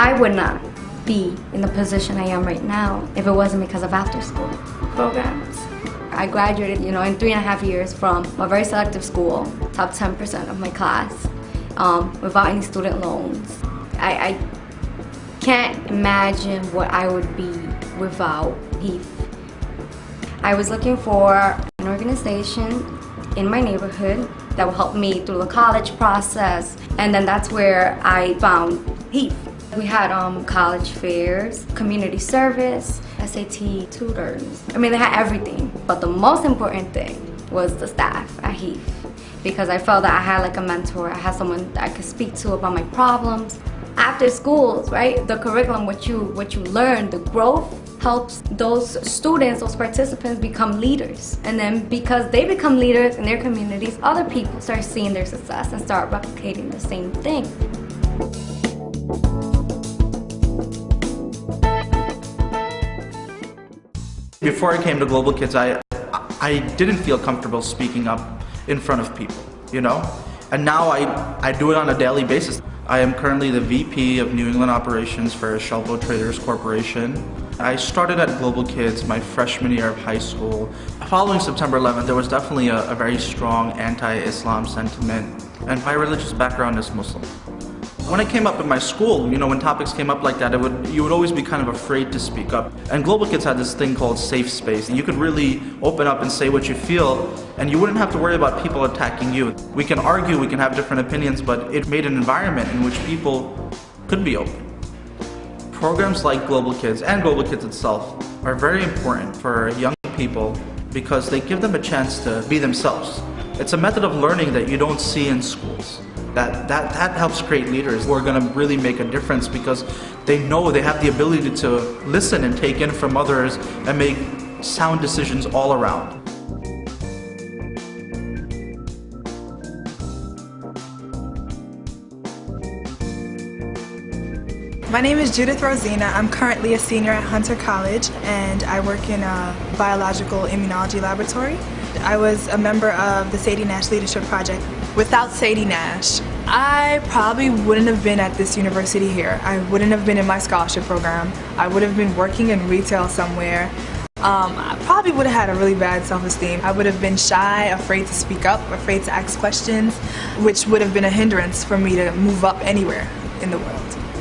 I would not be in the position I am right now if it wasn't because of after-school programs. I graduated, in 3.5 years from a very selective school, top 10% of my class, without any student loans. I can't imagine what I would be without HEAF. I was looking for an organization in my neighborhood that will help me through the college process, and then that's where I found HEAF. We had college fairs, community service, SAT tutors. They had everything, but the most important thing was the staff at HEAF, because I felt that I had like a mentor. I had someone that I could speak to about my problems. After schools, right, the curriculum, what you learn, the growth helps those students, those participants become leaders. And then because they become leaders in their communities, other people start seeing their success and start replicating the same thing. Before I came to Global Kids, I didn't feel comfortable speaking up in front of people, And now I do it on a daily basis. I am currently the VP of New England Operations for Shelbo Traders Corporation. I started at Global Kids my freshman year of high school. Following September 11th, there was definitely a very strong anti-Islam sentiment, and my religious background is Muslim. When I came up in my school, when topics came up like that, you would always be kind of afraid to speak up. And Global Kids had this thing called safe space. You could really open up and say what you feel, and you wouldn't have to worry about people attacking you. We can argue, we can have different opinions, but it made an environment in which people could be open. Programs like Global Kids and Global Kids itself are very important for young people because they give them a chance to be themselves. It's a method of learning that you don't see in schools. That helps create leaders who are going to really make a difference because they know they have the ability to listen and take in from others and make sound decisions all around. My name is Judith Rosina. I'm currently a senior at Hunter College, and I work in a biological immunology laboratory. I was a member of the Sadie Nash Leadership Project. Without Sadie Nash, I probably wouldn't have been at this university here. I wouldn't have been in my scholarship program. I would have been working in retail somewhere. I probably would have had a really bad self-esteem. I would have been shy, afraid to speak up, afraid to ask questions, which would have been a hindrance for me to move up anywhere in the world.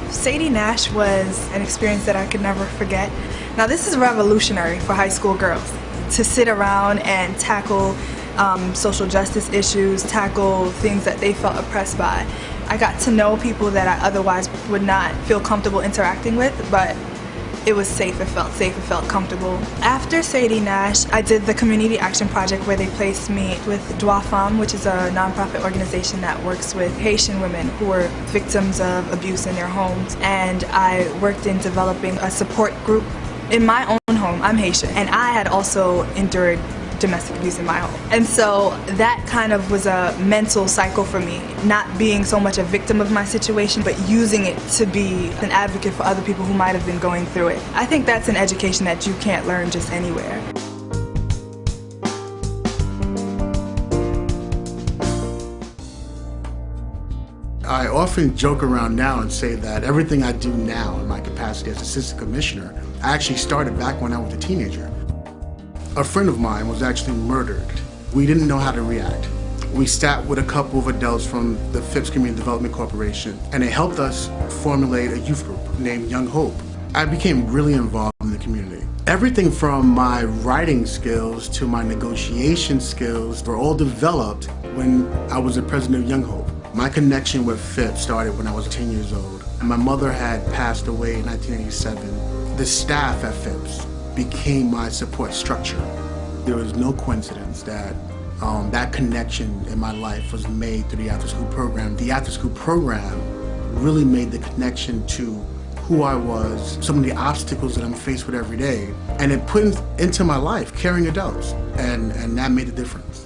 Sadie Nash was an experience that I could never forget. Now this is revolutionary for high school girls, to sit around and tackle social justice issues, tackle things that they felt oppressed by. I got to know people that I otherwise would not feel comfortable interacting with, but it was safe, it felt comfortable. After Sadie Nash, I did the Community Action Project where they placed me with Droit Femme, which is a nonprofit organization that works with Haitian women who were victims of abuse in their homes. And I worked in developing a support group in my own home. I'm Haitian, and I had also endured domestic abuse in my home. And so that kind of was a mental cycle for me, not being so much a victim of my situation, but using it to be an advocate for other people who might have been going through it. I think that's an education that you can't learn just anywhere. I often joke around now and say that everything I do now in my capacity as assistant commissioner, I actually started back when I was a teenager. A friend of mine was actually murdered. We didn't know how to react. We sat with a couple of adults from the Phipps Community Development Corporation, and they helped us formulate a youth group named Young Hope. I became really involved in the community. Everything from my writing skills to my negotiation skills were all developed when I was the president of Young Hope. My connection with Phipps started when I was 10 years old. My mother had passed away in 1987. The staff at Phipps became my support structure. There was no coincidence that that connection in my life was made through the after-school program. The after-school program really made the connection to who I was, some of the obstacles that I'm faced with every day, and it put into my life caring adults, and that made a difference.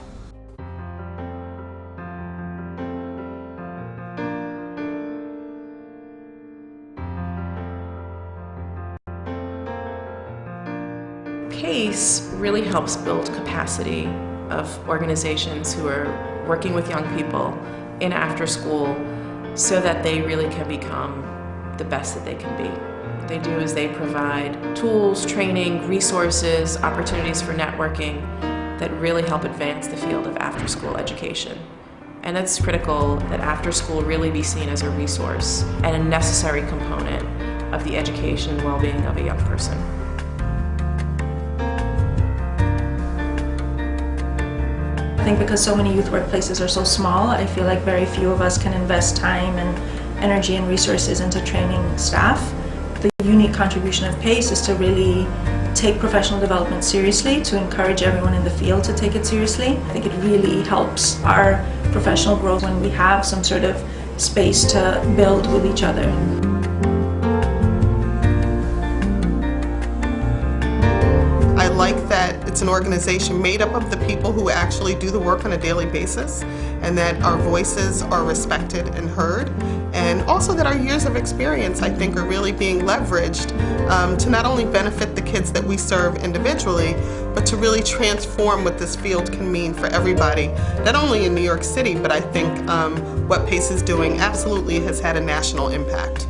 PASE really helps build capacity of organizations who are working with young people in after school so that they really can become the best that they can be. What they do is they provide tools, training, resources, opportunities for networking that really help advance the field of after-school education. And it's critical that after school really be seen as a resource and a necessary component of the education and well-being of a young person. I think because so many youth workplaces are so small, I feel like very few of us can invest time and energy and resources into training staff. The unique contribution of PASE is to really take professional development seriously, to encourage everyone in the field to take it seriously. I think it really helps our professional growth when we have some sort of space to build with each other. I like that it's an organization made up of the people who actually do the work on a daily basis, and that our voices are respected and heard, and also that our years of experience, I think, are really being leveraged to not only benefit the kids that we serve individually, but to really transform what this field can mean for everybody, not only in New York City, but I think what PACE is doing absolutely has had a national impact.